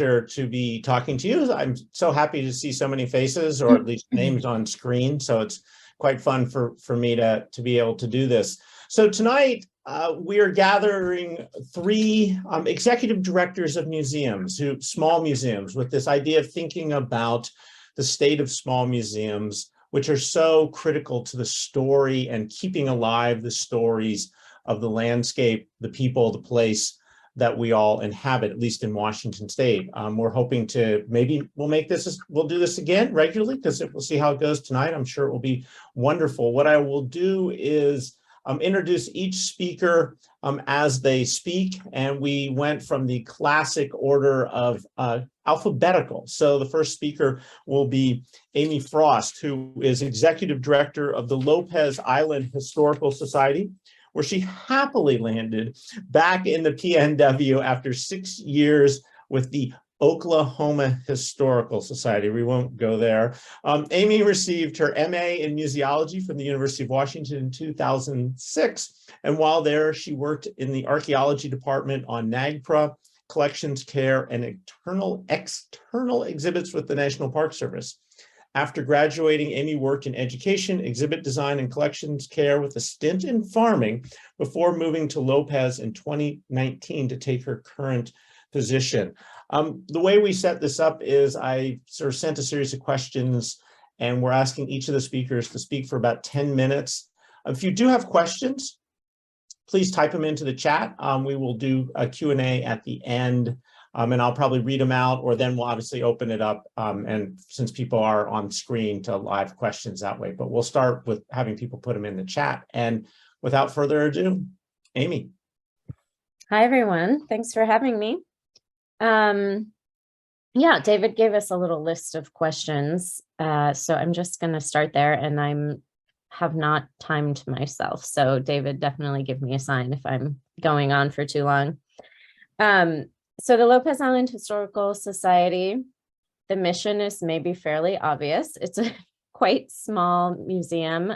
to be talking to you. I'm so happy to see so many faces, or at least names on screen. So it's quite fun for me to be able to do this. So tonight we are gathering three executive directors of museums, small museums, with this idea of thinking about the state of small museums, which are so critical to the story and keeping alive the stories of the landscape, the people, the place that we all inhabit, at least in Washington State. We're hoping to, maybe we'll do this again regularly, because we'll see how it goes tonight. I'm sure it will be wonderful. What I will do is introduce each speaker as they speak, and we went from the classic order of alphabetical. So the first speaker will be Amy Frost, who is Executive Director of the Lopez Island Historical Society, where she happily landed back in the PNW after 6 years with the Oklahoma Historical Society. We won't go there. Amy received her MA in museology from the University of Washington in 2006. And while there, she worked in the archaeology department on NAGPRA, collections care, and external exhibits with the National Park Service. After graduating, Amy worked in education, exhibit design, and collections care with a stint in farming before moving to Lopez in 2019 to take her current position. The way we set this up is I sort of sent a series of questions, and we're asking each of the speakers to speak for about 10 minutes. If you do have questions, please type them into the chat. We will do a Q&A at the end. And I'll probably read them out, or then we'll obviously open it up. And since people are on screen, to live questions that way. But we'll start with having people put them in the chat. And without further ado, Amy. Hi, everyone. Thanks for having me. Yeah, David gave us a little list of questions. So I'm just going to start there, and I have not timed myself. So David, definitely give me a sign if I'm going on for too long. So the Lopez Island Historical Society, the mission is maybe fairly obvious. It's a quite small museum.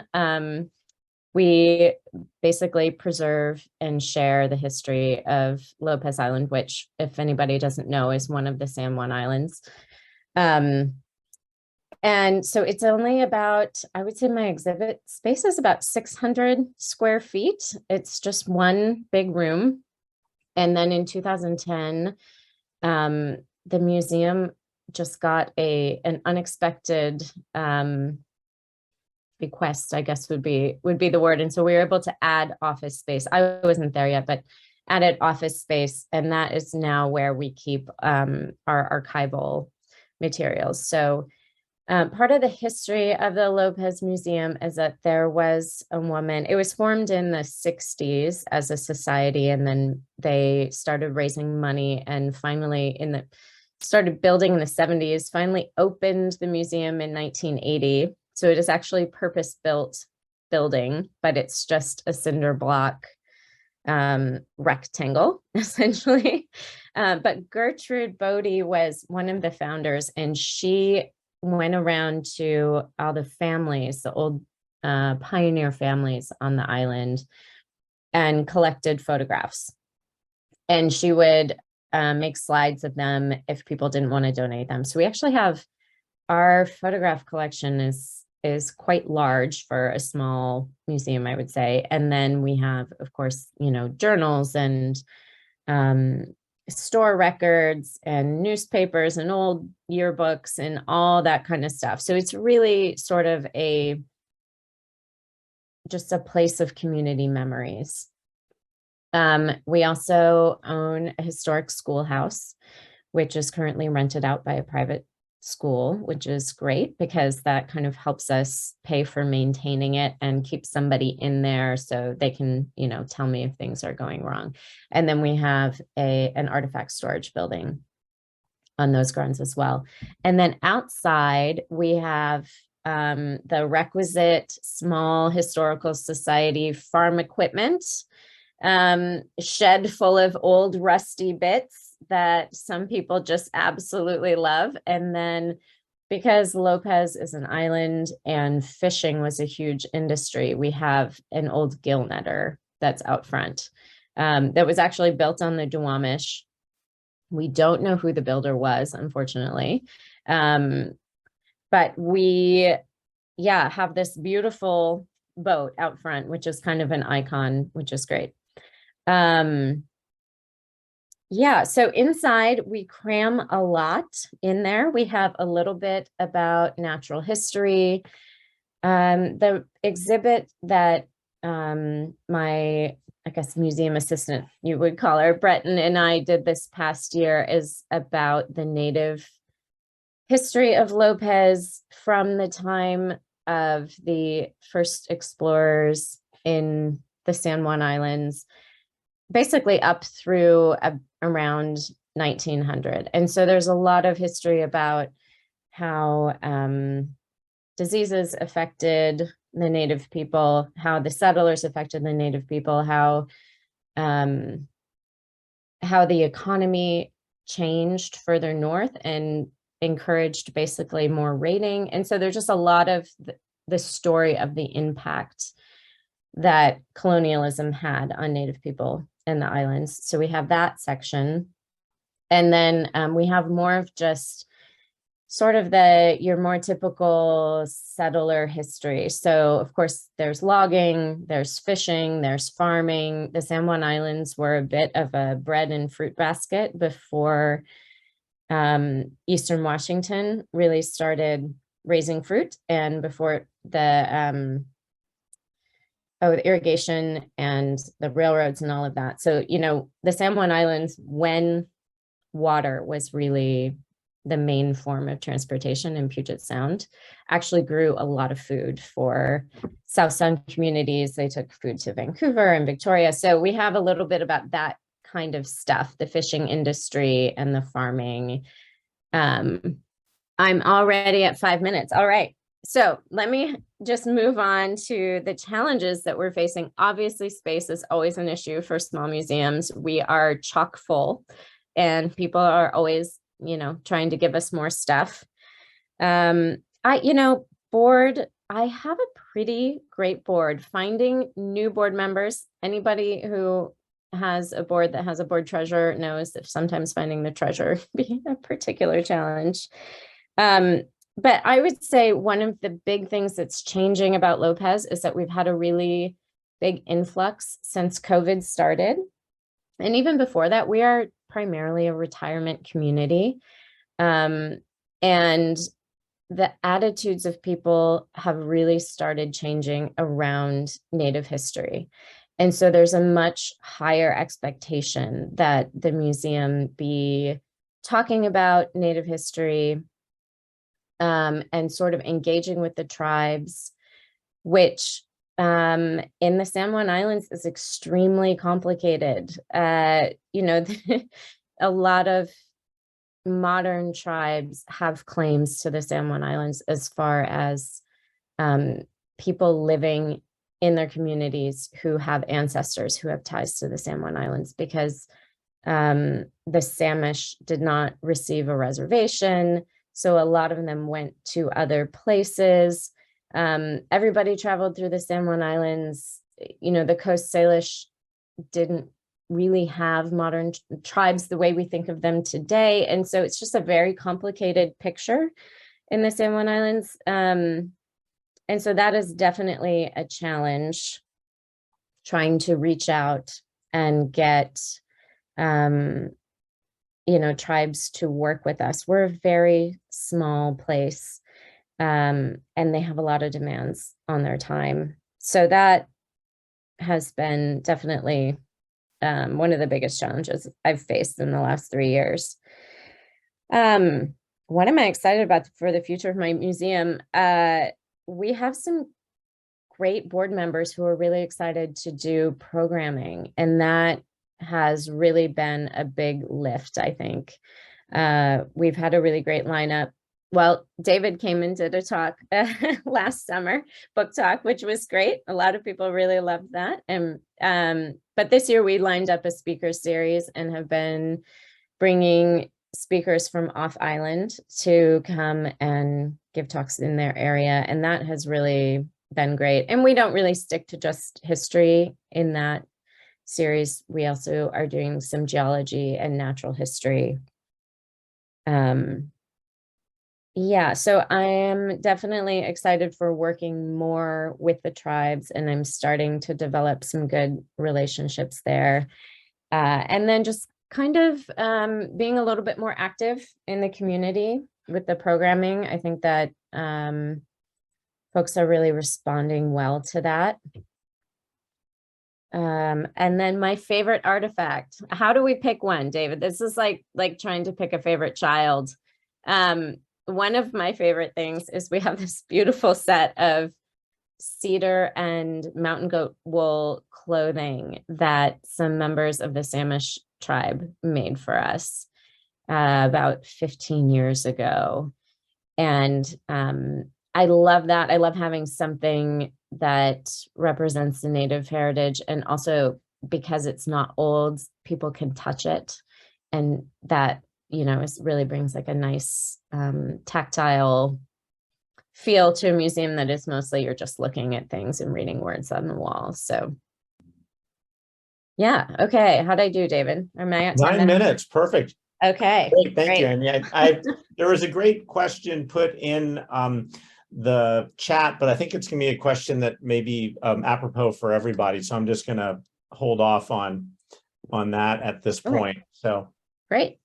We basically preserve and share the history of Lopez Island, which, if anybody doesn't know, is one of the San Juan Islands. And so it's only about, I would say my exhibit space is about 600 square feet. It's just one big room. And then in 2010, the museum just got an unexpected bequest, I guess would be the word. And so we were able to add office space. I wasn't there yet, but added office space. And that is now where we keep our archival materials. So part of the history of the Lopez Museum is that there was a woman. It was formed in the 60s as a society, and then they started raising money, and finally started building in the 70s, finally opened the museum in 1980. So it is actually purpose-built building, but it's just a cinder block rectangle, essentially. But Gertrude Bodie was one of the founders, and she went around to all the families, the old pioneer families on the island, and collected photographs. And she would make slides of them if people didn't want to donate them. So we actually have, our photograph collection is quite large for a small museum, I would say. And then we have, of course, journals and store records and newspapers and old yearbooks and all that kind of stuff. So it's really sort of just a place of community memories. We also own a historic schoolhouse, which is currently rented out by a private school, which is great because that kind of helps us pay for maintaining it and keep somebody in there so they can, tell me if things are going wrong. And then we have an artifact storage building on those grounds as well. And then outside we have the requisite small historical society farm equipment, shed full of old rusty bits that some people just absolutely love. And then because Lopez is an island and fishing was a huge industry, we have an old gill netter that's out front that was actually built on the Duwamish We don't know who the builder was, unfortunately. But we, yeah, have this beautiful boat out front, which is kind of an icon, which is great. Yeah, so inside we cram a lot in there. We have a little bit about natural history. The exhibit that my, I guess, museum assistant, you would call her, Breton, and I did this past year is about the native history of Lopez from the time of the first explorers in the San Juan Islands, basically up through around 1900. And so there's a lot of history about how diseases affected the native people, how the settlers affected the native people, how the economy changed further north and encouraged basically more raiding. And so there's just a lot of the story of the impact that colonialism had on native people in the islands. So we have that section. And then we have more of just sort of your more typical settler history. So of course there's logging, there's fishing, there's farming. The San Juan Islands were a bit of a bread and fruit basket before Eastern Washington really started raising fruit, and before the irrigation and the railroads and all of that. So, the San Juan Islands, when water was really the main form of transportation in Puget Sound, actually grew a lot of food for South Sound communities. They took food to Vancouver and Victoria. So we have a little bit about that kind of stuff, the fishing industry and the farming. I'm already at 5 minutes. All right. So let me just move on to the challenges that we're facing. Obviously, space is always an issue for small museums. We are chock full and people are always, trying to give us more stuff. Board, I have a pretty great board. Finding new board members, anybody who has a board that has a board treasurer knows that sometimes finding the treasurer can be a particular challenge. But I would say one of the big things that's changing about Lopez is that we've had a really big influx since COVID started. And even before that, we are primarily a retirement community. And the attitudes of people have really started changing around Native history. And so there's a much higher expectation that the museum be talking about Native history, and sort of engaging with the tribes, which in the San Juan Islands is extremely complicated. A lot of modern tribes have claims to the San Juan Islands as far as people living in their communities who have ancestors who have ties to the San Juan Islands, because the Samish did not receive a reservation. So a lot of them went to other places. Everybody traveled through the San Juan Islands. The Coast Salish didn't really have modern tribes the way we think of them today. And so it's just a very complicated picture in the San Juan Islands. And so that is definitely a challenge, trying to reach out and get tribes to work with us. We're a very small place, and they have a lot of demands on their time. So that has been definitely one of the biggest challenges I've faced in the last 3 years. What am I excited about for the future of my museum? We have some great board members who are really excited to do programming, and that has really been a big lift, I think. We've had a really great lineup. Well, David came and did a talk last summer, book talk, which was great. A lot of people really loved that. And but this year we lined up a speaker series and have been bringing speakers from off island to come and give talks in their area. And that has really been great. And we don't really stick to just history in that series, we also are doing some geology and natural history. Yeah, so I am definitely excited for working more with the tribes, and I'm starting to develop some good relationships there. And then just kind of being a little bit more active in the community with the programming. I think that folks are really responding well to that. And then my favorite artifact. How do we pick one, David? This is like trying to pick a favorite child. One of my favorite things is we have this beautiful set of cedar and mountain goat wool clothing that some members of the Samish tribe made for us about 15 years ago. And I love that. I love having something that represents the Native heritage, and also because it's not old, people can touch it. And that, it really brings like a nice tactile feel to a museum that is mostly you're just looking at things and reading words on the wall. So yeah. Okay. How'd I do, David? Am I at 10 9 minutes? Perfect. Okay. Great, thank you. And yeah, there was a great question put in the chat, but I think it's going to be a question that may be apropos for everybody. So I'm just going to hold off on that at this point. So great.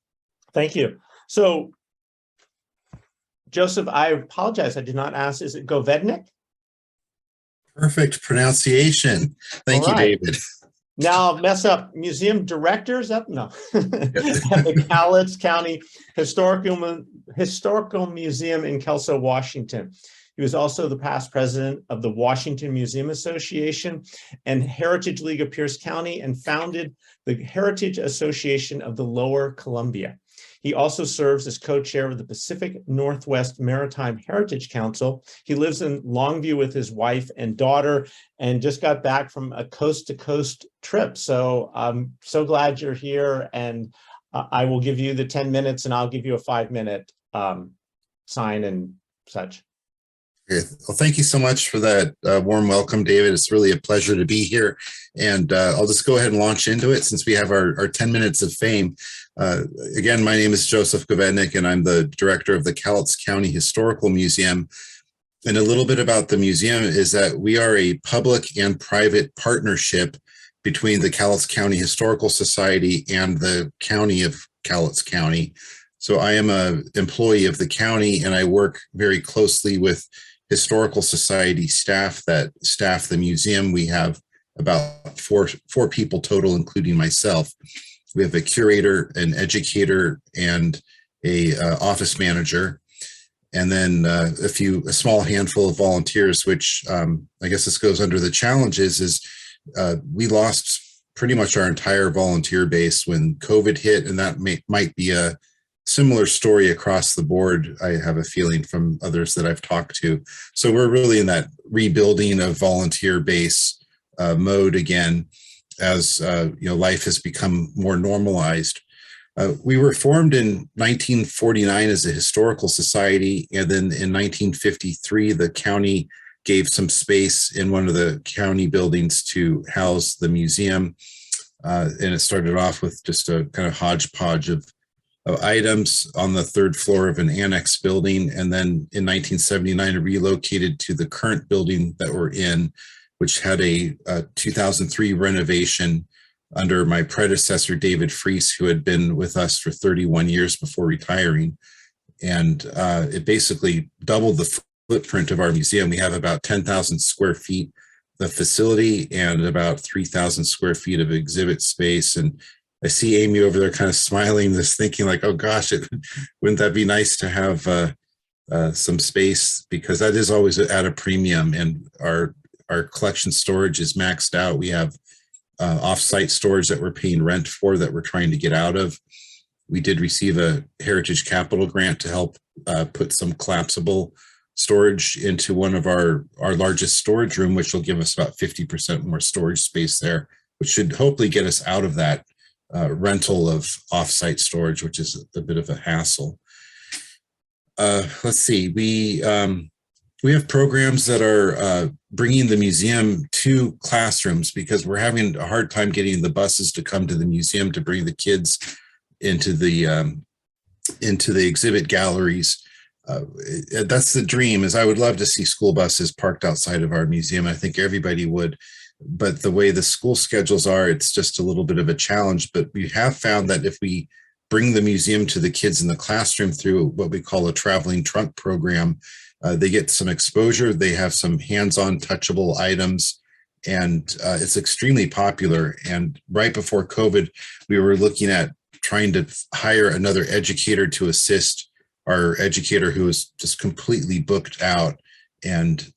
Thank you. So Joseph, I apologize. I did not ask. Is it Govednik? Perfect pronunciation. Thank you, David. Now mess up museum directors up? No. At the Cowlitz County Historical Museum in Kelso, Washington. He was also the past president of the Washington Museum Association and Heritage League of Pierce County, and founded the Heritage Association of the Lower Columbia. He also serves as co-chair of the Pacific Northwest Maritime Heritage Council. He lives in Longview with his wife and daughter, and just got back from a coast-to-coast trip. So I'm so glad you're here, and I will give you the 10 minutes, and I'll give you a 5-minute sign and such. Well, thank you so much for that warm welcome, David. It's really a pleasure to be here. And I'll just go ahead and launch into it since we have our 10 minutes of fame. Again, my name is Joseph Govednik, and I'm the director of the Cowlitz County Historical Museum. And a little bit about the museum is that we are a public and private partnership between the Cowlitz County Historical Society and the County of Cowlitz County. So I am an employee of the county, and I work very closely with Historical Society staff that staff the museum. We have about four people total, including myself. We have a curator, an educator, and a office manager, and then a small handful of volunteers, which I guess this goes under the challenges is we lost pretty much our entire volunteer base when COVID hit, and that might be a similar story across the board, I have a feeling, from others that I've talked to. So we're really in that rebuilding of volunteer base mode again, as life has become more normalized. We were formed in 1949 as a historical society, and then in 1953, the county gave some space in one of the county buildings to house the museum. And it started off with just a kind of hodgepodge of items on the third floor of an annex building. And then in 1979, it relocated to the current building that we're in, which had a 2003 renovation under my predecessor, David Freese, who had been with us for 31 years before retiring. And it basically doubled the footprint of our museum. We have about 10,000 square feet of facility and about 3,000 square feet of exhibit space. And I see Amy over there kind of smiling, just thinking like, oh gosh, wouldn't that be nice to have some space, because that is always at a premium, and our collection storage is maxed out. We have off-site storage that we're paying rent for that we're trying to get out of. We did receive a Heritage Capital grant to help put some collapsible storage into one of our largest storage room, which will give us about 50% more storage space there, which should hopefully get us out of that rental of off-site storage, which is a bit of a hassle. Let's see, we We have programs that are bringing the museum to classrooms because we're having a hard time getting the buses to come to the museum to bring the kids into the exhibit galleries. That's the dream. Is I would love to see school buses parked outside of our museum. I think everybody would, but the way the school schedules are, it's just a little bit of a challenge. But we have found that if we bring the museum to the kids in the classroom through what we call a traveling trunk program, they get some exposure. They have some hands-on touchable items, and it's extremely popular. And right before COVID, we were looking at trying to hire another educator to assist our educator who was just completely booked out. And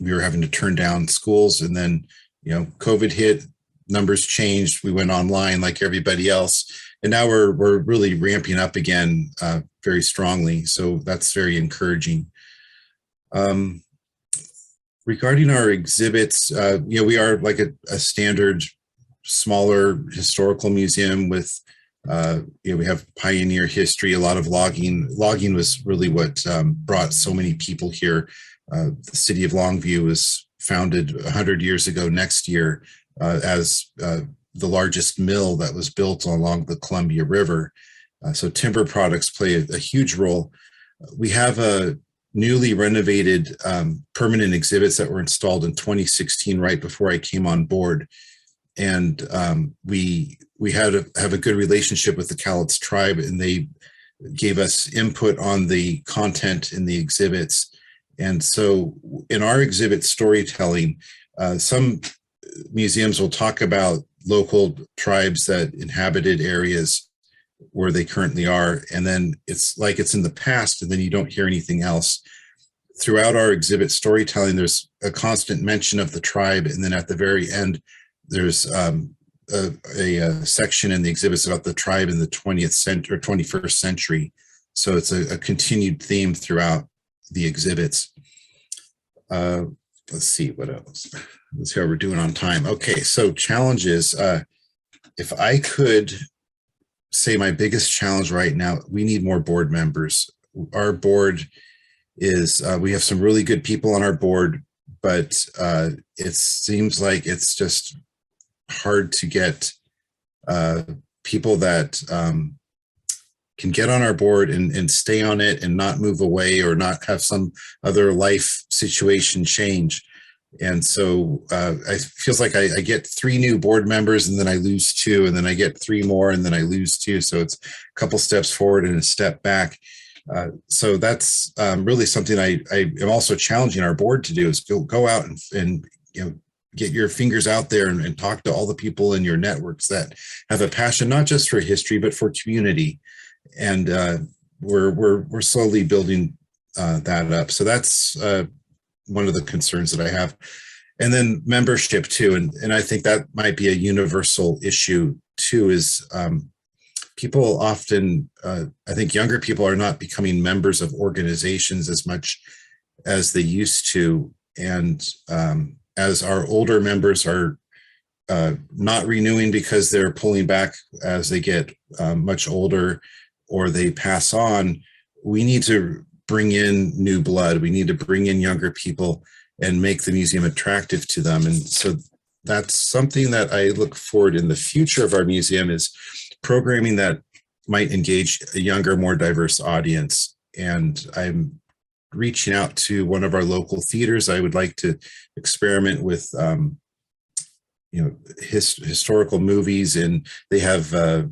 we were having to turn down schools. And then, COVID hit, numbers changed. We went online like everybody else. And now we're really ramping up again very strongly. So that's very encouraging. Regarding our exhibits, we are like a standard, smaller historical museum with, we have pioneer history, a lot of logging. Logging was really what brought so many people here. The city of Longview was founded 100 years ago next year as the largest mill that was built along the Columbia River. So timber products play a huge role. We have a newly renovated permanent exhibits that were installed in 2016, right before I came on board. And we have a good relationship with the Cowlitz tribe, and they gave us input on the content in the exhibits. And so in our exhibit storytelling, some museums will talk about local tribes that inhabited areas where they currently are. And then it's like it's in the past, and then you don't hear anything else. Throughout our exhibit storytelling, there's a constant mention of the tribe. And then at the very end, there's a section in the exhibits about the tribe in the 20th century or 21st century. So it's a continued theme throughout the exhibits. Let's see what else. Let's see how we're doing on time. Okay, so challenges. If I could say my biggest challenge right now, we need more board members. Our board is, we have some really good people on our board, but it seems like it's just hard to get people that can get on our board and stay on it and not move away or not have some other life situation change. And so it feels like I get 3 new board members and then I lose 2, and then I get 3 more and then I lose 2. So it's a couple steps forward and a step back. So that's really something I am also challenging our board to do, is go out and get your fingers out there and talk to all the people in your networks that have a passion, not just for history, but for community. And we're slowly building that up. So that's one of the concerns that I have. And then membership too. And I think that might be a universal issue too, is people often, I think younger people are not becoming members of organizations as much as they used to. And as our older members are not renewing because they're pulling back as they get much older or they pass on, we need to bring in new blood. We need to bring in younger people and make the museum attractive to them. And so that's something that I look forward in the future of our museum, is programming that might engage a younger, more diverse audience. And I'm reaching out to one of our local theaters. I would like to experiment with historical movies, and they have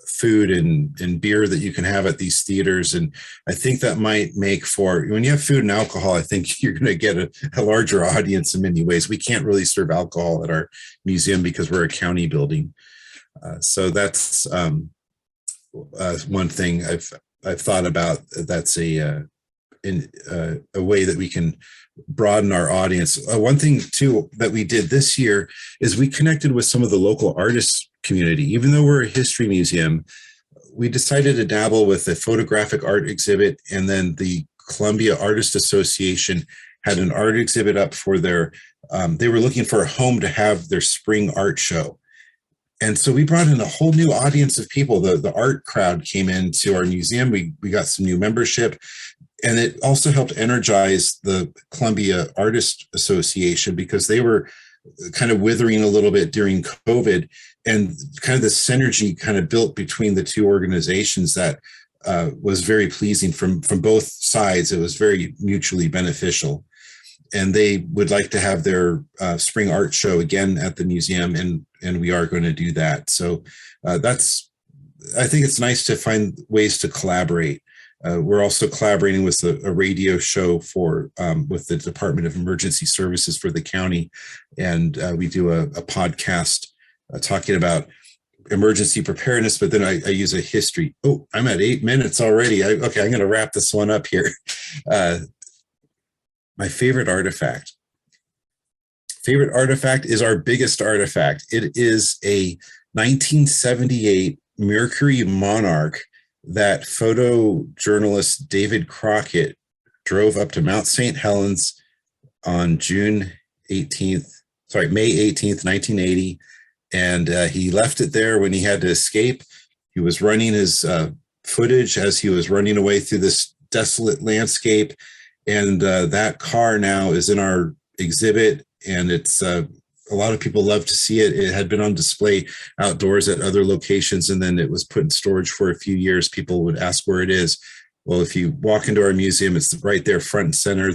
food and beer that you can have at these theaters. And I think that might make for, when you have food and alcohol, I think you're going to get a larger audience in many ways. We can't really serve alcohol at our museum because we're a county building. So that's one thing I've thought about. That's a way that we can broaden our audience. One thing too that we did this year is we connected with some of the local artists community. Even though we're a history museum, we decided to dabble with a photographic art exhibit, and then the Columbia Artist Association had an art exhibit up for their, they were looking for a home to have their spring art show. And so we brought in a whole new audience of people. The art crowd came into our museum. We got some new membership. And it also helped energize the Columbia Artist Association because they were kind of withering a little bit during COVID, and kind of the synergy kind of built between the two organizations that was very pleasing from both sides. It was very mutually beneficial. And they would like to have their spring art show again at the museum, and we are going to do that. So I think it's nice to find ways to collaborate. We're also collaborating with a radio show with the Department of Emergency Services for the county, and we do a podcast talking about emergency preparedness, but then I use a history. Oh, I'm at 8 minutes already. Okay, I'm going to wrap this one up here. My favorite artifact. Favorite artifact is our biggest artifact. It is a 1978 Mercury Monarch that photojournalist David Crockett drove up to Mount St. Helens on May 18th, 1980. And he left it there when he had to escape. He was running his footage as he was running away through this desolate landscape. And that car now is in our exhibit, and it's a lot of people love to see it. It had been on display outdoors at other locations, and then it was put in storage for a few years. People would ask where it is. Well, if you walk into our museum, it's right there front and center,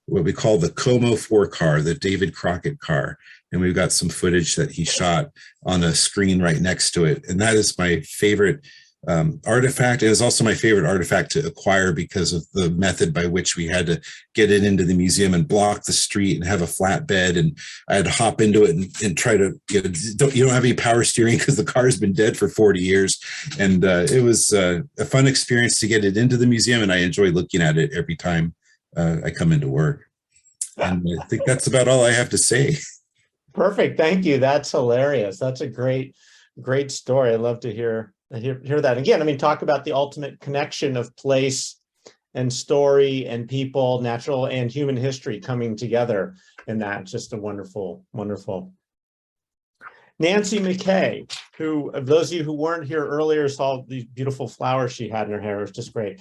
what we call the Como 4 car, the David Crockett car. And we've got some footage that he shot on a screen right next to it. And that is my favorite artifact. It is also my favorite artifact to acquire because of the method by which we had to get it into the museum and block the street and have a flatbed. And I had to hop into it and try to, you don't have any power steering because the car has been dead for 40 years. And it was a fun experience to get it into the museum. And I enjoy looking at it every time I come into work. And I think that's about all I have to say. Perfect. Thank you. That's hilarious. That's a great story. I love to hear that. Again, I mean, talk about the ultimate connection of place and story and people, natural and human history coming together in that. Just a wonderful, wonderful. Nancy McKay, who, of those of you who weren't here earlier, saw the beautiful flowers she had in her hair. It was just great.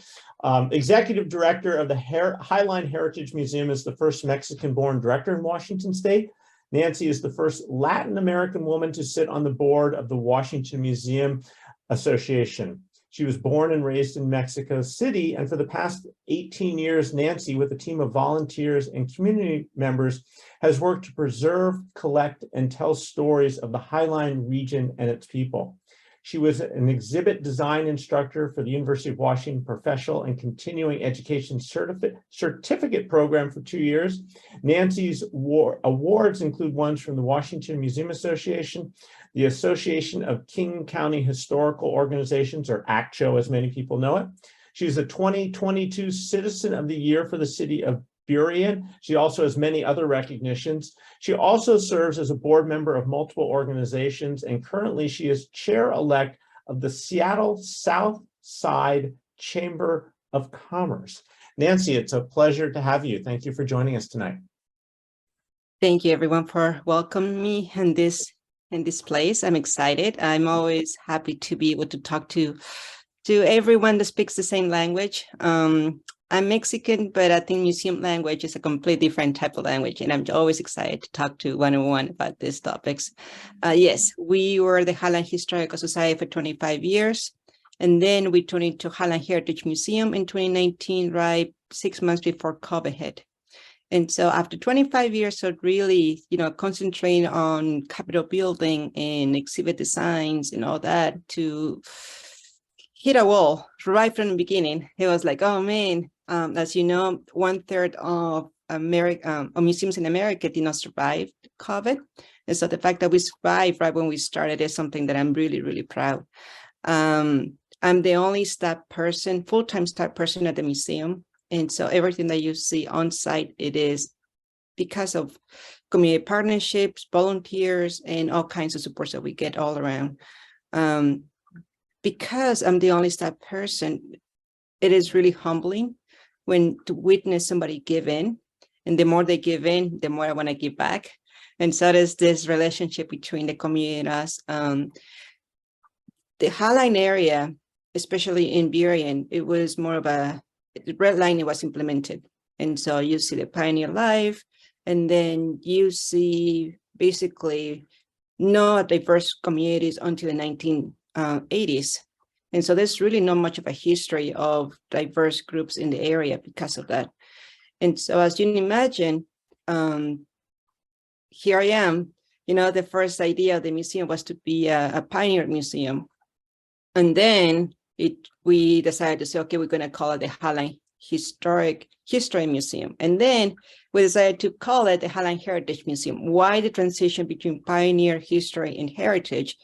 Executive director of the Highline Heritage Museum, is the first Mexican-born director in Washington State. Nancy is the first Latin American woman to sit on the board of the Washington Museum Association. She was born and raised in Mexico City, and for the past 18 years, Nancy, with a team of volunteers and community members, has worked to preserve, collect, and tell stories of the Highline region and its people. She was an exhibit design instructor for the University of Washington Professional and Continuing Education Certificate Program for 2 years. Nancy's awards include ones from the Washington Museum Association, the Association of King County Historical Organizations, or ACTIO, as many people know it. She's a 2022 Citizen of the Year for the city of Burien. She also has many other recognitions. She also serves as a board member of multiple organizations, and currently she is chair-elect of the Seattle South Side Chamber of Commerce. Nancy, it's a pleasure to have you. Thank you for joining us tonight. Thank you, everyone, for welcoming me in this place. I'm excited. I'm always happy to be able to talk to everyone that speaks the same language. I'm Mexican, but I think museum language is a completely different type of language, and I'm always excited to talk to one-on-one about these topics. Yes, we were the Highline Historical Society for 25 years, and then we turned into Highline Heritage Museum in 2019, right 6 months before COVID hit. And so after 25 years of really, concentrating on Capitol building and exhibit designs and all that, to hit a wall right from the beginning. It was like, oh man, as you know, 1/3 of museums in America did not survive COVID. And so the fact that we survived right when we started is something that I'm really, really proud. I'm the only full-time staff person at the museum. And so everything that you see on site, it is because of community partnerships, volunteers, and all kinds of supports that we get all around. Because I'm the only staff person, it is really humbling to witness somebody give in. And the more they give in, the more I want to give back. And so there's this relationship between the community and us. The Highline area, especially in Burien, it was more of redlining was implemented. And so you see the pioneer life, and then you see basically no diverse communities until the 1980s. And so there's really not much of a history of diverse groups in the area because of that. And so as you can imagine, here I am, the first idea of the museum was to be a pioneer museum. And then we decided to say, okay, we're going to call it the Highline History Museum. And then we decided to call it the Highline Heritage Museum. Why the transition between pioneer, history, and heritage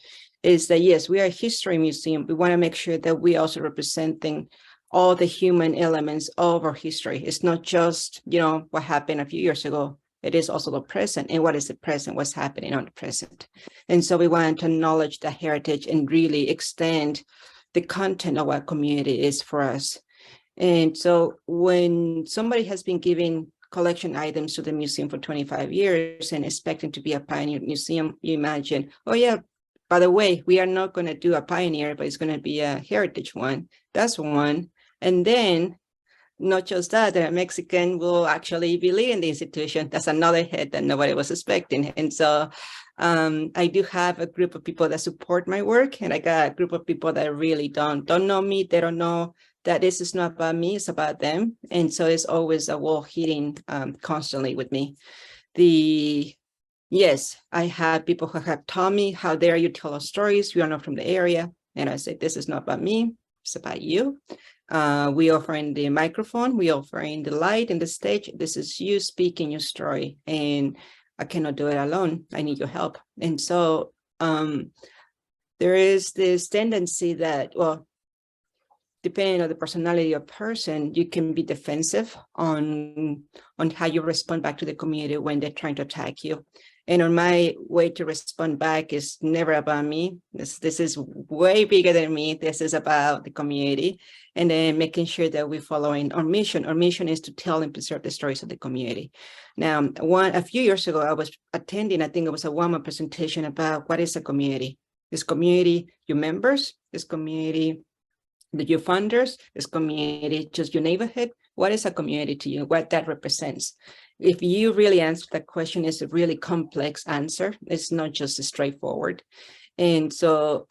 is that, yes, we are a history museum. We want to make sure that we also representing all the human elements of our history. It's not just, what happened a few years ago. It is also the present. And what is the present? What's happening on the present? And so we want to acknowledge the heritage and really extend the content of what community is for us. And so when somebody has been giving collection items to the museum for 25 years and expecting to be a pioneer museum, you imagine, oh yeah, by the way, we are not going to do a pioneer, but it's going to be a heritage one. That's one. And then not just that, the Mexican will actually be leading the institution. That's another hit that nobody was expecting. And so I do have a group of people that support my work, and I got a group of people that really don't know me. They don't know that this is not about me, it's about them. And so it's always a wall hitting constantly with me. Yes, I have people who have taught me, how dare you tell us stories? We are not from the area. And I say, this is not about me, it's about you. We offer in the microphone, we offer in the light and the stage. This is you speaking your story, and I cannot do it alone. I need your help. And so there is this tendency that, well, depending on the personality of a person, you can be defensive on how you respond back to the community when they're trying to attack you. And on my way to respond back is never about me. This is way bigger than me. This is about the community, and then making sure that we're following our mission. Our mission is to tell and preserve the stories of the community. Now, a few years ago, I was attending, I think it was a one-month presentation about what is a community. Is community your members? Is community your funders? Is community just your neighborhood? What is a community to you? What that represents? If you really answer that question, it's a really complex answer. It's not just straightforward. And so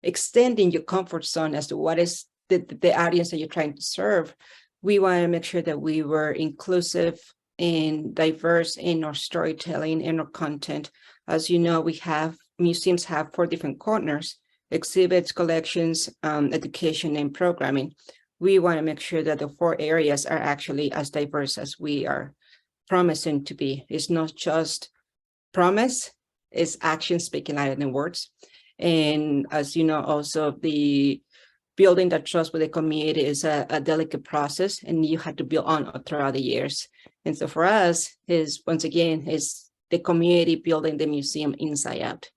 extending your comfort zone as to what is the audience that you're trying to serve, we want to make sure that we were inclusive and diverse in our storytelling and our content. As you know, museums have 4 different corners: exhibits, collections, education, and programming. We want to make sure that the 4 areas are actually as diverse as we are promising to be. It's not just promise, it's action speaking louder than words. And as you know, also the building that trust with the community is a delicate process, and you have to build on throughout the years. And so for us, once again, is the community building the museum inside out.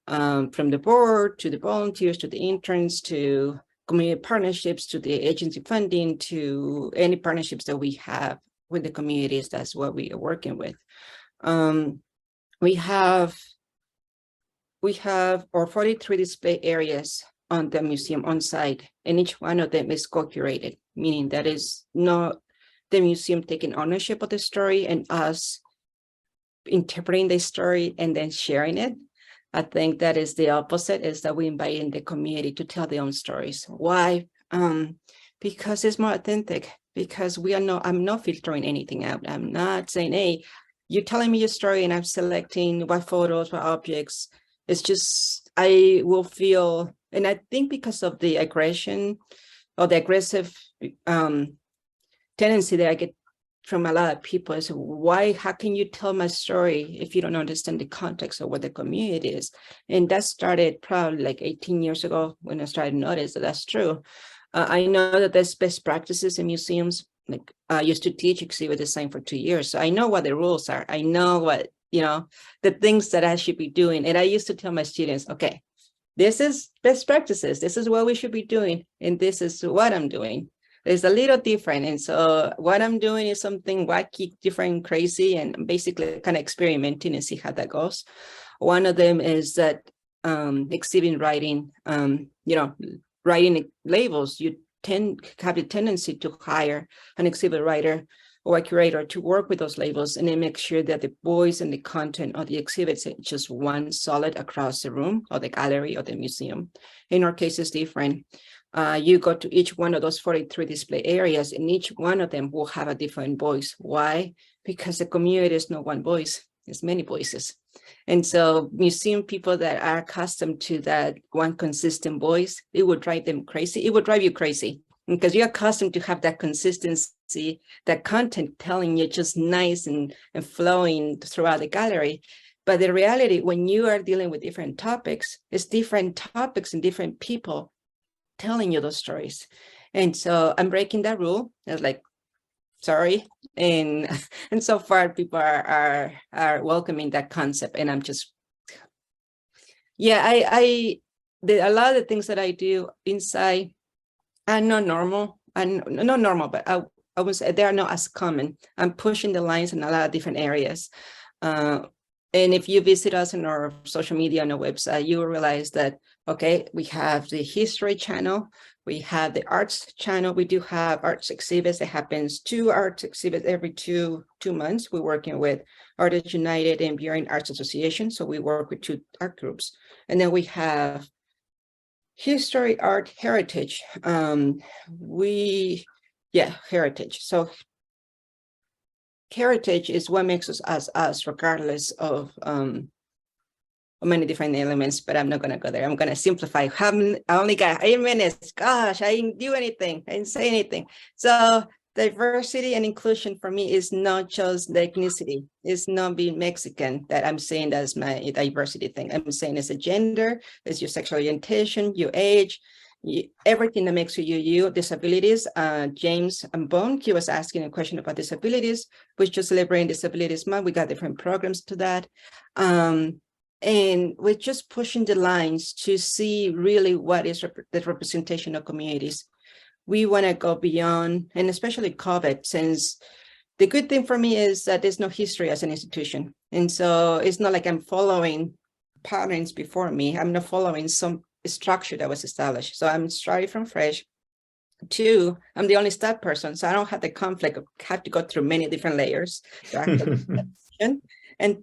From the board to the volunteers to the interns to community partnerships to the agency funding to any partnerships that we have with the communities. That's what we are working with. We have our 43 display areas on the museum on site, and each one of them is co-curated, meaning that is not the museum taking ownership of the story and us interpreting the story and then sharing it. I think that is the opposite, is that we invite in the community to tell their own stories. Why? Because it's more authentic, because I'm not filtering anything out. I'm not saying, hey, you're telling me your story and I'm selecting what photos, what objects. It's just, I will feel, and I think because of the aggression or the aggressive tendency that I get from a lot of people is, how can you tell my story if you don't understand the context of what the community is? And that started probably like 18 years ago when I started to notice that that's true. I know that there's best practices in museums. Like I used to teach exhibit design for 2 years. So I know what the rules are. I know what, the things that I should be doing. And I used to tell my students, okay, this is best practices. This is what we should be doing. And this is what I'm doing. It's a little different. And so what I'm doing is something wacky, different, crazy, and basically kind of experimenting and see how that goes. One of them is that exhibit writing, writing labels. You have the tendency to hire an exhibit writer or a curator to work with those labels and then make sure that the voice and the content of the exhibits is just one solid across the room or the gallery or the museum. In our case, it's different. You go to each one of those 43 display areas, and each one of them will have a different voice. Why? Because the community is not one voice, it's many voices. And so museum people that are accustomed to that one consistent voice, it would drive them crazy. It would drive you crazy because you're accustomed to have that consistency, that content telling you just nice and flowing throughout the gallery. But the reality, when you are dealing with different topics, it's different topics and different people telling you those stories. And so I'm breaking that rule. I was like, sorry. And so far people are welcoming that concept. And I'm just, yeah, a lot of the things that I do inside are not normal. And not normal, but I would say they are not as common. I'm pushing the lines in a lot of different areas. And if you visit us on our social media on our website, you will realize that, okay, we have the history channel, we have the arts channel, we do have arts exhibits. It happens 2 arts exhibits every two months. We're working with Artists United and Buren Arts Association. So we work with 2 art groups. And then we have history, art, heritage. Heritage. So heritage is what makes us as us, regardless of many different elements, but I'm not going to go there. I'm going to simplify. I only got 8 minutes. Gosh, I didn't do anything. I didn't say anything. So diversity and inclusion for me is not just the ethnicity. It's not being Mexican that I'm saying that's my diversity thing. I'm saying it's a gender, it's your sexual orientation, your age, everything that makes you, disabilities. James Bone, he was asking a question about disabilities. We're just celebrating Disabilities Month. We got different programs to that. And we're just pushing the lines to see really what is the representation of communities. We want to go beyond, and especially COVID, since the good thing for me is that there's no history as an institution. And so it's not like I'm following patterns before me. I'm not following some structure that was established. So I'm starting from fresh. 2, I'm the only staff person, so I don't have the conflict of have to go through many different layers. And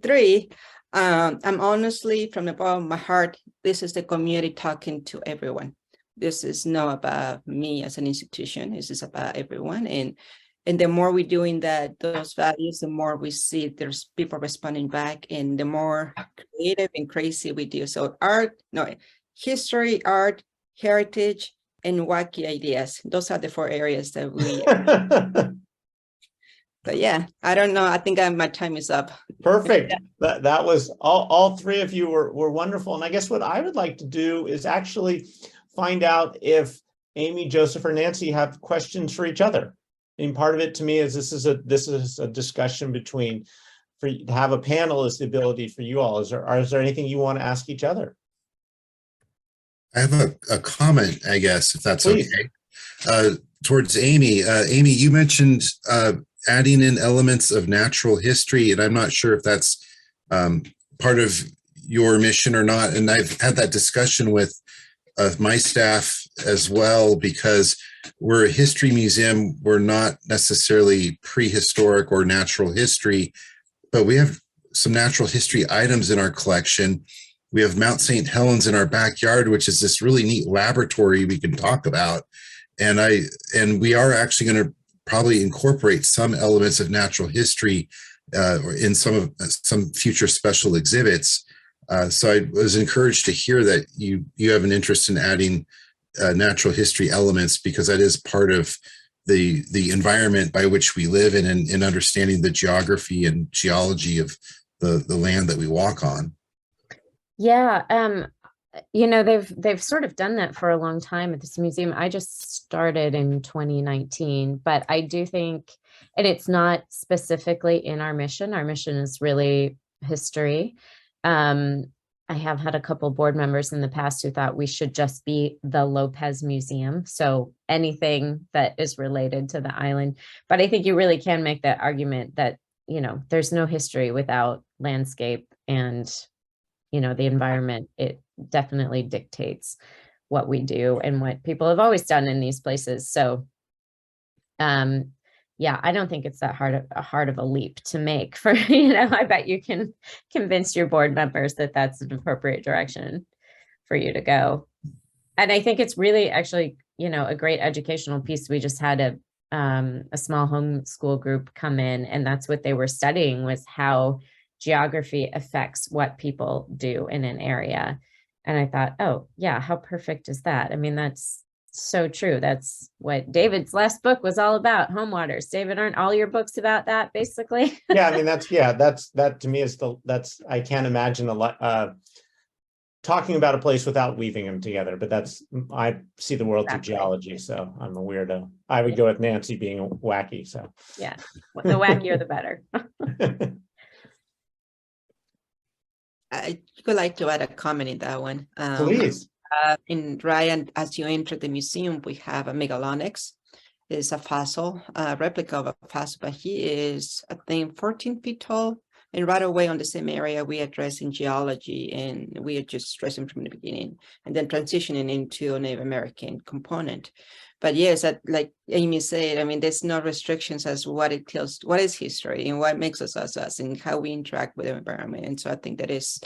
3, I'm honestly, from the bottom of my heart, this is the community talking to everyone. This is not about me as an institution. This is about everyone. And the more we're doing that, those values, the more we see there's people responding back, and the more creative and crazy we do. So history, art, heritage, and wacky ideas. Those are the 4 areas that we. But yeah, I don't know. I think my time is up. Perfect. That was all 3 of you were wonderful. And I guess what I would like to do is actually find out if Amy, Joseph, or Nancy have questions for each other. And part of it to me is this is a discussion between, to have a panel is the ability for you all. Is there anything you want to ask each other? I have a comment, I guess, if that's Please. okay. Towards Amy. Amy, you mentioned adding in elements of natural history, and I'm not sure if that's part of your mission or not. And I've had that discussion with my staff as well, because we're a history museum. We're not necessarily prehistoric or natural history, but we have some natural history items in our collection. We have Mount St. Helens in our backyard, which is this really neat laboratory we can talk about. And we are actually going to probably incorporate some elements of natural history in some future special exhibits. So I was encouraged to hear that you have an interest in adding natural history elements, because that is part of the environment by which we live in, and understanding the geography and geology of the land that we walk on. Yeah, they've sort of done that for a long time at this museum. I just started in 2019, but I do think, and it's not specifically in our mission. Our mission is really history. I have had a couple board members in the past who thought we should just be the Lopez Museum. So anything that is related to the island. But I think you really can make that argument that, there's no history without landscape, and, the environment, it definitely dictates what we do and what people have always done in these places. So yeah, I don't think it's that hard of a leap to make for, I bet you can convince your board members that that's an appropriate direction for you to go. And I think it's really actually, a great educational piece. We just had a small homeschool group come in, and that's what they were studying, was how geography affects what people do in an area. And I thought, oh yeah, how perfect is that? I mean, that's so true. That's what David's last book was all about, home waters. David, aren't all your books about that basically? Yeah, I mean, that to me is I can't imagine a lot talking about a place without weaving them together, but I see the world through geology, so I'm a weirdo. I would go with Nancy being wacky, so. Yeah, the wackier the better. I would like to add a comment in that one. Please. In Ryan, as you enter the museum, we have a megalonyx. It's a fossil, a replica of a fossil, but he is, I think, 14 feet tall. And right away on the same area, we address in geology, and we are just stressing from the beginning and then transitioning into a Native American component. But yes, like Amy said, I mean, there's no restrictions as what it tells, what is history and what makes us us and how we interact with the environment. And so I think that is,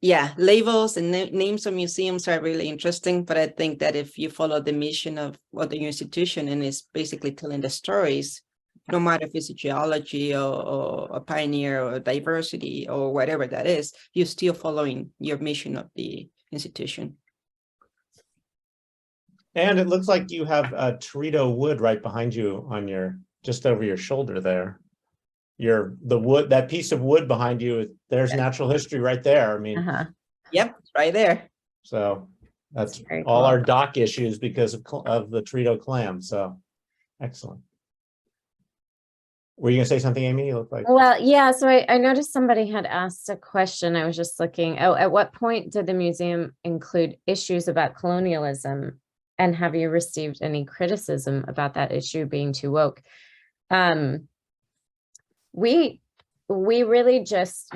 yeah, labels and names of museums are really interesting, but I think that if you follow the mission of what the institution and is basically telling the stories, no matter if it's geology or a pioneer or diversity or whatever that is, you're still following your mission of the institution. And it looks like you have a Torito wood right behind you on just over your shoulder there. The wood, that piece of wood behind you, there's natural history right there. I mean, yep, right there. So that's very all cool. our dock issues because of the Torito clam. So excellent. Were you gonna say something, Amy? You look like. Well, yeah. So I noticed somebody had asked a question. I was just looking. Oh, at what point did the museum include issues about colonialism? And have you received any criticism about that issue being too woke? We really just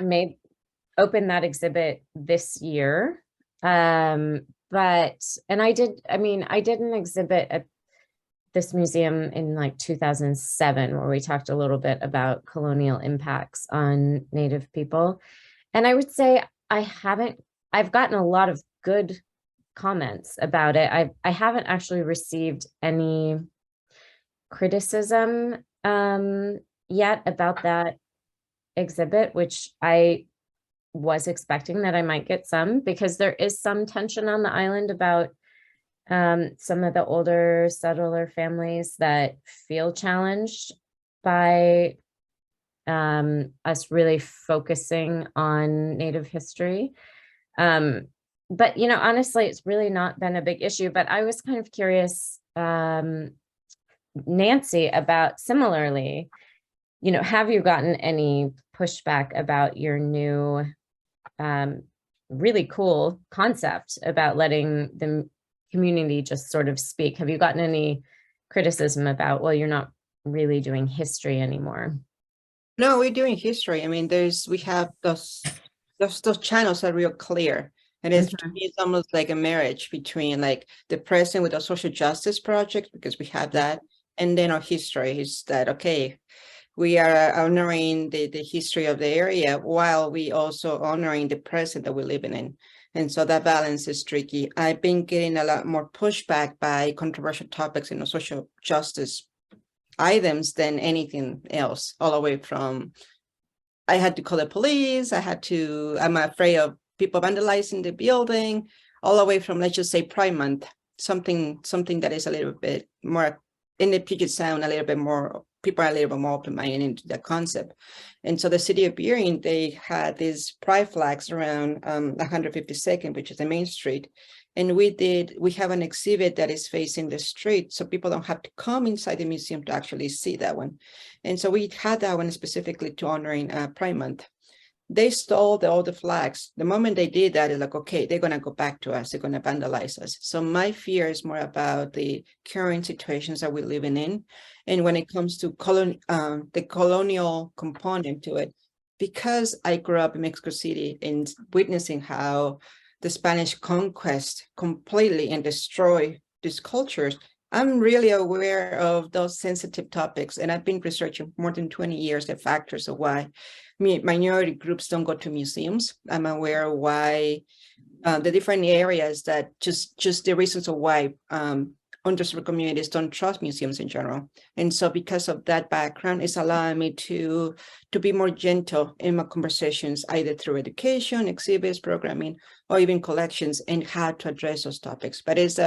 opened that exhibit this year. I did an exhibit at this museum in like 2007, where we talked a little bit about colonial impacts on Native people. And I would say I've gotten a lot of good comments about it. I haven't actually received any criticism yet about that exhibit, which I was expecting that I might get some, because there is some tension on the island about some of the older settler families that feel challenged by us really focusing on Native history. But, honestly, it's really not been a big issue. But I was kind of curious, Nancy, about similarly, have you gotten any pushback about your new really cool concept about letting the community just sort of speak? Have you gotten any criticism about, well, you're not really doing history anymore? No, we're doing history. I mean, we have those channels are real clear. And it's almost like a marriage between like the present with the social justice project, because we have that. And then our history is that, okay, we are honoring the history of the area while we also honoring the present that we're living in. And so that balance is tricky. I've been getting a lot more pushback by controversial topics in the social justice items than anything else, all the way from, I had to call the police, I'm afraid of people vandalizing the building, all the way from, let's just say, Pride Month, something that is a little bit more, in the Puget Sound, a little bit more, people are a little bit more open-minded into that concept. And so the city of Burien, they had these pride flags around 152nd, which is the main street. And we have an exhibit that is facing the street, so people don't have to come inside the museum to actually see that one. And so we had that one specifically to honoring Pride Month. They stole all the flags. The moment they did that, it's like, okay, they're going to go back to us. They're going to vandalize us. So my fear is more about the current situations that we're living in. And when it comes to the colonial component to it, because I grew up in Mexico City and witnessing how the Spanish conquest completely and destroy these cultures, I'm really aware of those sensitive topics. And I've been researching more than 20 years the factors of why minority groups don't go to museums. I'm aware of why the different areas that just the reasons of why underserved communities don't trust museums in general. And so because of that background, it's allowing me to be more gentle in my conversations, either through education, exhibits, programming, or even collections, and how to address those topics. But it's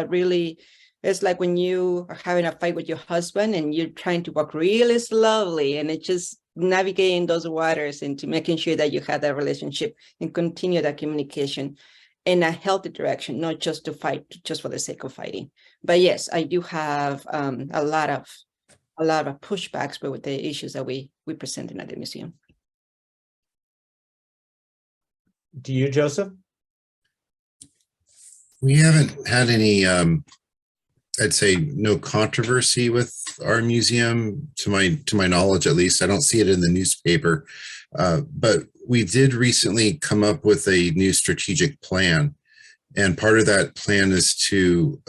like when you are having a fight with your husband and you're trying to walk really slowly, and it's just navigating those waters into making sure that you have that relationship and continue that communication in a healthy direction, not just to fight just for the sake of fighting. But yes, I do have a lot of pushbacks with the issues that we presented at the museum. Do you, Joseph? We haven't had any, I'd say no controversy with our museum, to my knowledge, at least. I don't see it in the newspaper. But we did recently come up with a new strategic plan. And part of that plan is to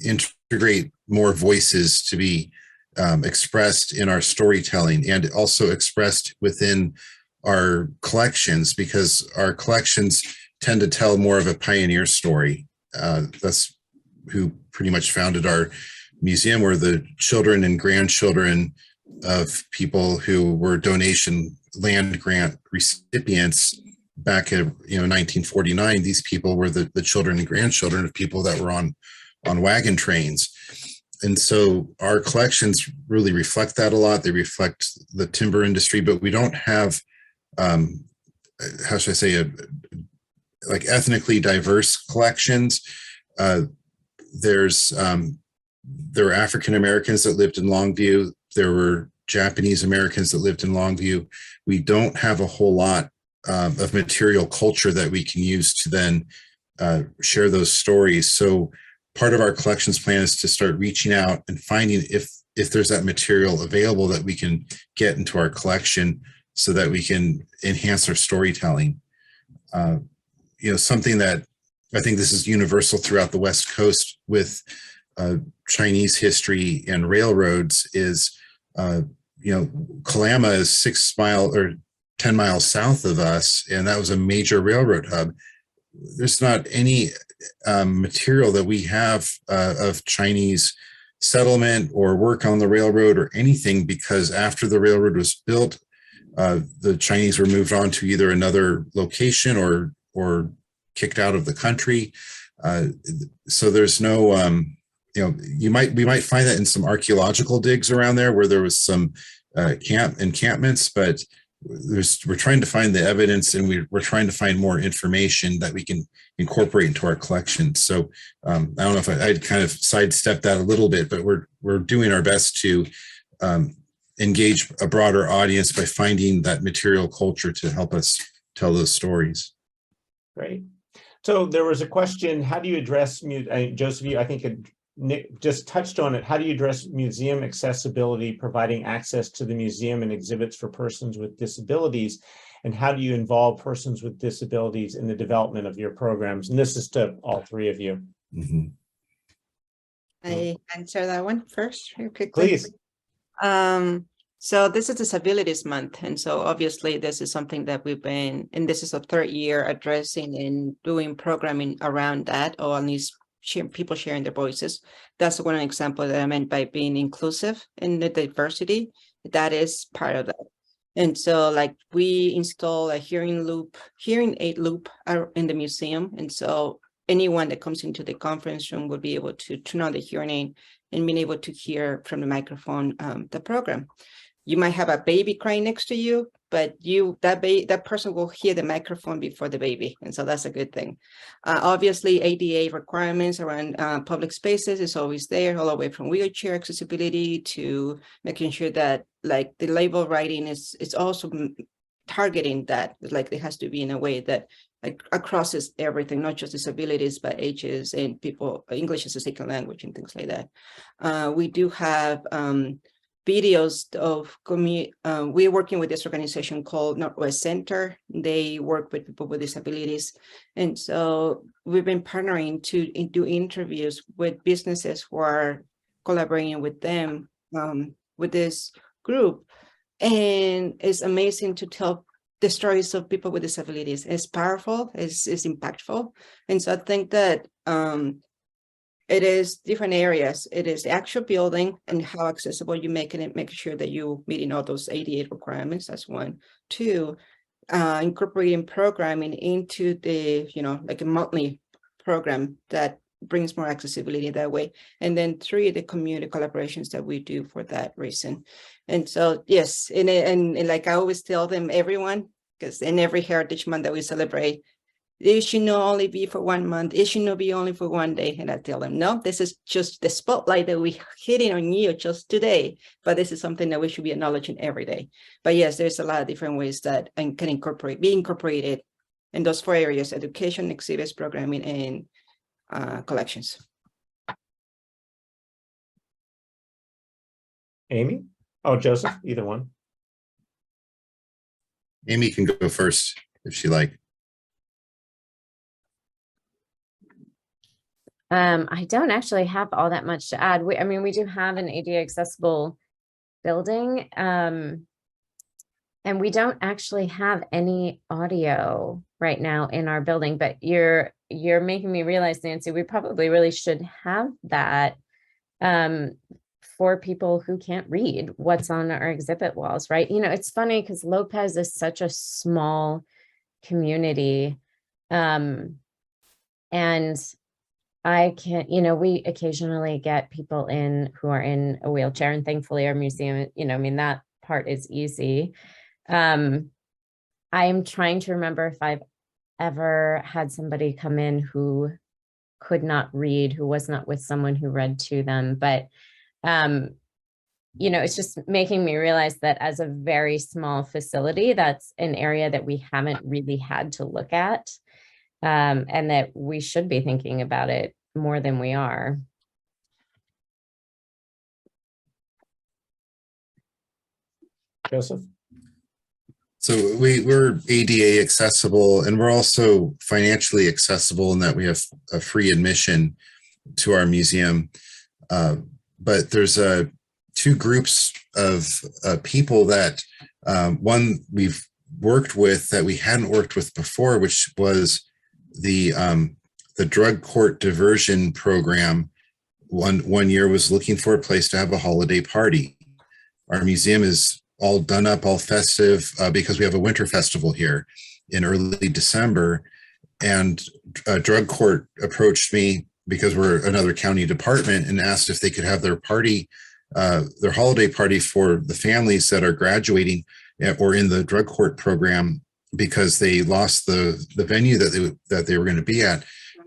integrate more voices to be expressed in our storytelling, and also expressed within our collections, because our collections tend to tell more of a pioneer story. That's who pretty much founded our museum, were the children and grandchildren of people who were donation land grant recipients back in 1949. These people were the children and grandchildren of people that were on wagon trains. And so our collections really reflect that a lot. They reflect the timber industry, but we don't have, how should I say, like ethnically diverse collections. There were African Americans that lived in Longview. There were Japanese Americans that lived in Longview. We don't have a whole lot of material culture that we can use to then share those stories. So part of our collections plan is to start reaching out and finding if there's that material available that we can get into our collection, so that we can enhance our storytelling. Something that I think this is universal throughout the West Coast with Chinese history and railroads is, Kalama is 6 miles or 10 miles south of us, and that was a major railroad hub. There's not any material that we have of Chinese settlement or work on the railroad or anything, because after the railroad was built, the Chinese were moved on to either another location or kicked out of the country. So there's no, we might find that in some archaeological digs around there where there was some encampments, but we're trying to find the evidence, and we're trying to find more information that we can incorporate into our collection. So I don't know if I'd kind of sidestepped that a little bit, but we're doing our best to engage a broader audience by finding that material culture to help us tell those stories. Great. So there was a question, how do you address, Joseph, I think Nick just touched on it. How do you address museum accessibility, providing access to the museum and exhibits for persons with disabilities? And how do you involve persons with disabilities in the development of your programs? And this is to all three of you. Mm-hmm. I answer that one first, real quickly. Please. So this is Disabilities Month. And so obviously this is something that we've been, and this is a third year addressing and doing programming around that, or at least people sharing their voices. That's one example that I meant by being inclusive in the diversity. That is part of that. And so like we install a hearing aid loop in the museum. And so anyone that comes into the conference room will be able to turn on the hearing aid and being able to hear from the microphone the program. You might have a baby crying next to you, but that person will hear the microphone before the baby. And so that's a good thing. Obviously, ADA requirements around public spaces is always there, all the way from wheelchair accessibility to making sure that like the label writing is also targeting that, like it has to be in a way that like crosses everything, not just disabilities, but ages and people, English as a second language and things like that. We do have videos of we're working with this organization called Northwest Center. They work with people with disabilities. And so we've been partnering to do interviews with businesses who are collaborating with them, with this group. And it's amazing to tell the stories of people with disabilities. It's powerful, it's impactful. And so I think that it is different areas. It is the actual building and how accessible you make it, and making sure that you meeting all those ADA requirements. That's one. Two, incorporating programming into the, like a monthly program that brings more accessibility that way. And then three, the community collaborations that we do for that reason. And so, yes, and like I always tell them, everyone, because in every Heritage Month that we celebrate, it should not only be for 1 month, it should not be only for 1 day. And I tell them, no, this is just the spotlight that we're hitting on you just today, but this is something that we should be acknowledging every day. But yes, there's a lot of different ways that can be incorporated in those 4 areas: education, exhibits, programming, and collections. Amy? Oh, Joseph, either one. Amy can go first if she like. I don't actually have all that much to add. We do have an ADA accessible building, and we don't actually have any audio right now in our building, but you're making me realize, Nancy, we probably really should have that for people who can't read what's on our exhibit walls, right? It's funny because Lopez is such a small community, and I can't, we occasionally get people in who are in a wheelchair, and thankfully our museum, that part is easy. I am trying to remember if I've ever had somebody come in who could not read, who was not with someone who read to them. But, it's just making me realize that as a very small facility, that's an area that we haven't really had to look at. And that we should be thinking about it more than we are. Joseph? So we're ADA accessible, and we're also financially accessible in that we have a free admission to our museum. But there's 2 groups of people that one we've worked with that we hadn't worked with before, which was the drug court diversion program. One year was looking for a place to have a holiday party. Our museum is all done up, all festive, because we have a winter festival here in early December. And drug court approached me because we're another county department and asked if they could have their party, their holiday party for the families that are graduating or in the drug court program, because they lost the venue that they were going to be at.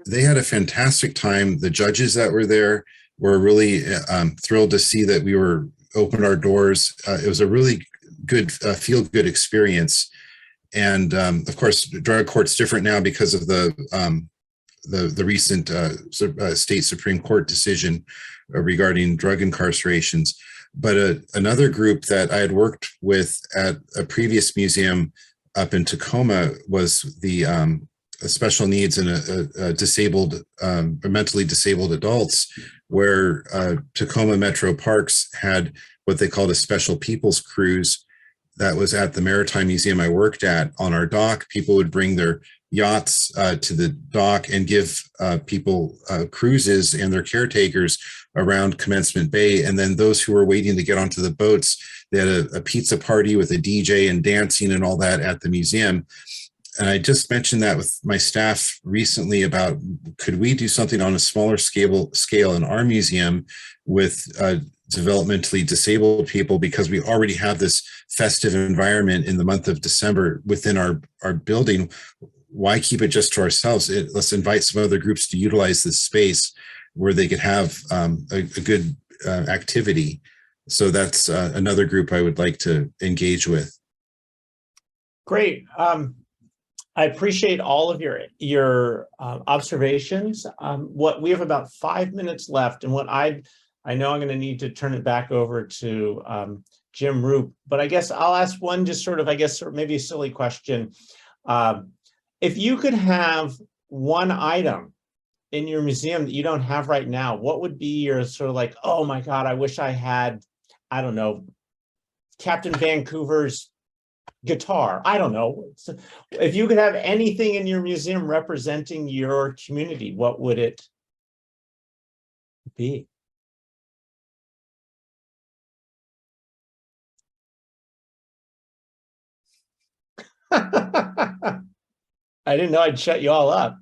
They had a fantastic time. The judges that were there were really thrilled to see that we were opened our doors. It was a really good feel-good experience. And of course, drug court's different now because of the recent state Supreme Court decision regarding drug incarcerations. But another group that I had worked with at a previous museum up in Tacoma was the special needs and disabled, mentally disabled adults, where Tacoma Metro Parks had what they called a special people's cruise that was at the Maritime Museum I worked at. On our dock, people would bring their yachts to the dock and give people cruises and their caretakers around Commencement Bay. And then those who were waiting to get onto the boats, they had a pizza party with a DJ and dancing and all that at the museum. And I just mentioned that with my staff recently about, could we do something on a smaller scale in our museum with developmentally disabled people, because we already have this festive environment in the month of December within our building. Why keep it just to ourselves? Let's invite some other groups to utilize this space where they could have a good activity. So that's another group I would like to engage with. Great. I appreciate all of your observations. What we have about 5 minutes left, and what I'd I know I'm going to need to turn it back over to Jim Roop, but I guess I'll ask one just sort of, I guess, sort of maybe a silly question. If you could have one item in your museum that you don't have right now, what would be your sort of like, oh my God, I wish I had, I don't know, Captain Vancouver's guitar. I don't know. If you could have anything in your museum representing your community, what would it be? I didn't know I'd shut you all up.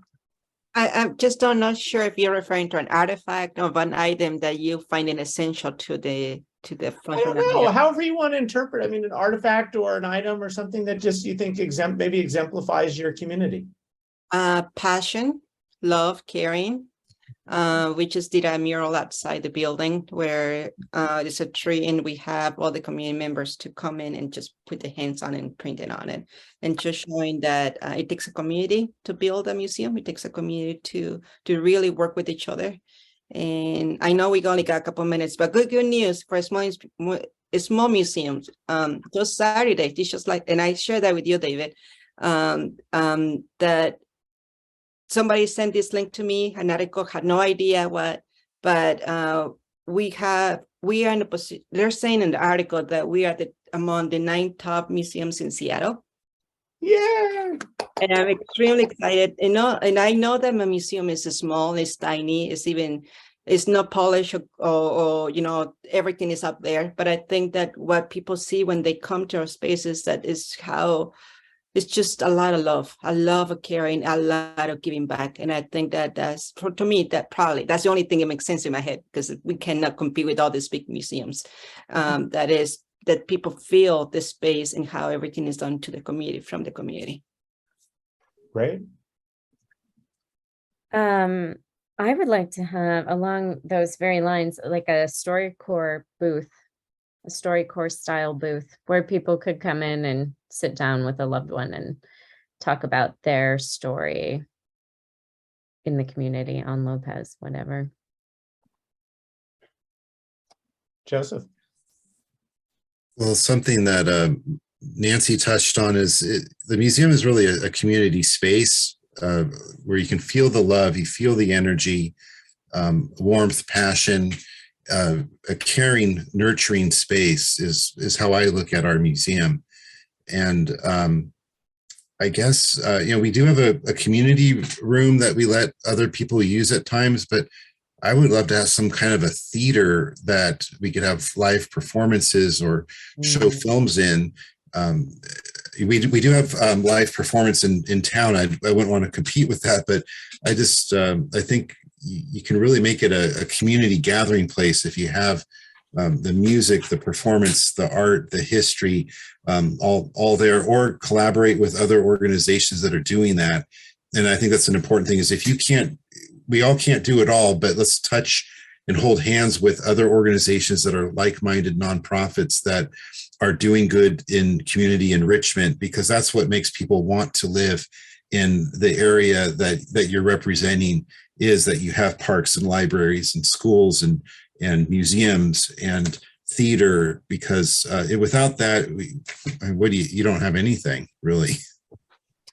I'm just not sure if you're referring to an artifact of an item that you find it essential to the I function. don't know. However you want to interpret. I mean, an artifact or an item or something that just you think maybe exemplifies your community. Passion, love, caring. We just did a mural outside the building where there's a tree and we have all the community members to come in and just put their hands on it and print it on it. And just showing that it takes a community to build a museum. It takes a community to really work with each other. And I know we only got a couple of minutes, but good news for small museums. Just Saturday, it's just like, and I share that with you, David, that somebody sent this link to me, an article, had no idea what, but we are in a position, they're saying in the article that we are among the 9 top museums in Seattle. Yeah. And I'm extremely excited, and I know that my museum is small, it's tiny, it's not polished or everything is up there. But I think that what people see when they come to our spaces, that is how it's just a lot of love, of caring, a lot of giving back. And I think that that's, to me, that's the only thing that makes sense in my head, because we cannot compete with all these big museums. That people feel the space and how everything is done to the community, from the community. Great. I would like to have, along those very lines, like a StoryCorps booth, a StoryCorps style booth where people could come in and sit down with a loved one and talk about their story in the community on Lopez, whatever. Joseph. Well, something that Nancy touched on is the museum is really a community space where you can feel the love, you feel the energy, warmth, passion, a caring, nurturing space is how I look at our museum. And I guess, we do have a community room that we let other people use at times, but I would love to have some kind of a theater that we could have live performances or show films in. We do have live performance in town. I wouldn't want to compete with that, but I think you can really make it a community gathering place if you have the music, the performance, the art, the history, all there, or collaborate with other organizations that are doing that. And I think that's an important thing, is if you can't, we all can't do it all, but let's touch and hold hands with other organizations that are like-minded nonprofits that are doing good in community enrichment, because that's what makes people want to live in the area that you're representing, is that you have parks and libraries and schools and museums and theater, because without that, you don't have anything really.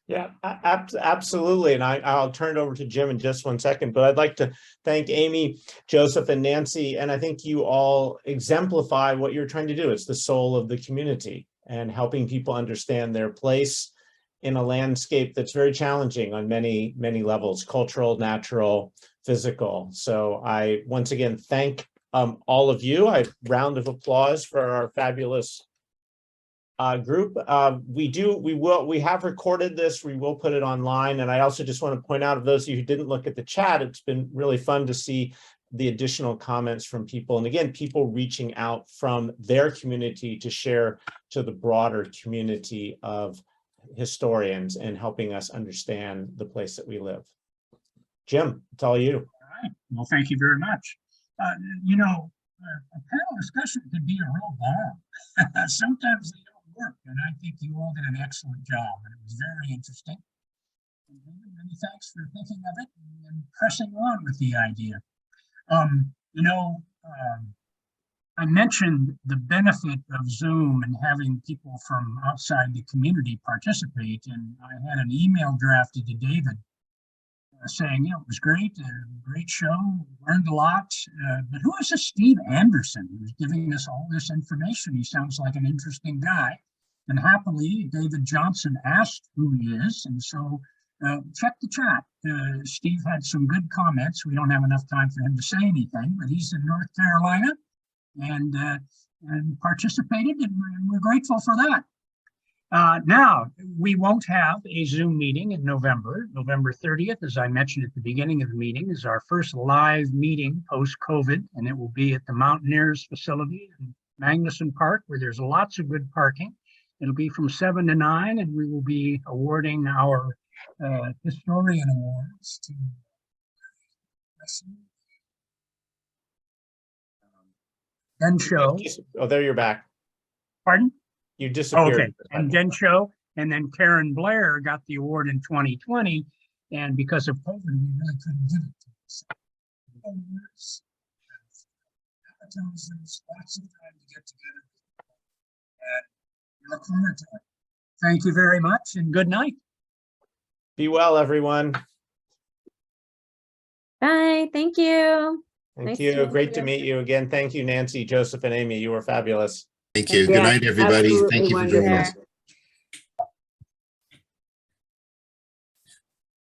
Yeah, absolutely. And I'll turn it over to Jim in just one second, but I'd like to thank Amy, Joseph, and Nancy. And I think you all exemplify what you're trying to do. It's the soul of the community and helping people understand their place in a landscape that's very challenging on many, many levels: cultural, natural, physical. So I once again thank all of you. A round of applause for our fabulous group. We have recorded this. We will put it online. And I also just want to point out, of those of you who didn't look at the chat, it's been really fun to see the additional comments from people. And again, people reaching out from their community to share to the broader community of historians and helping us understand the place that we live. Jim, it's all you. All right. Well, thank you very much. A panel discussion can be a real bomb. Sometimes they don't work, and I think you all did an excellent job, and it was very interesting. And many thanks for thinking of it and pressing on with the idea. I mentioned the benefit of Zoom and having people from outside the community participate, and I had an email drafted to David saying, it was great, great show, learned a lot. But who is this Steve Anderson who's giving us all this information? He sounds like an interesting guy. And happily, David Johnson asked who he is, and so check the chat. Steve had some good comments. We don't have enough time for him to say anything, but he's in North Carolina and participated, and we're grateful for that. Now, we won't have a Zoom meeting in November. November 30th, as I mentioned at the beginning of the meeting, is our first live meeting post-COVID, and it will be at the Mountaineers facility in Magnuson Park, where there's lots of good parking. It'll be from 7 to 9, and we will be awarding our historian awards to Den Show. Oh, there you're back. Pardon? You disappeared. Okay, and Den Show, and then Karen Blair got the award in 2020, and because of COVID, we really couldn't give it to her. There's lots of time to get together, and we look forward to it. Thank you very much, and good night. Be well, everyone. Bye. Thank you. Thank Nice you. to meet Great to you. meet you again. Thank you, Nancy, Joseph, and Amy. You were fabulous. Thank you. Yeah, Good night, everybody. absolutely Thank you for wonderful. joining us.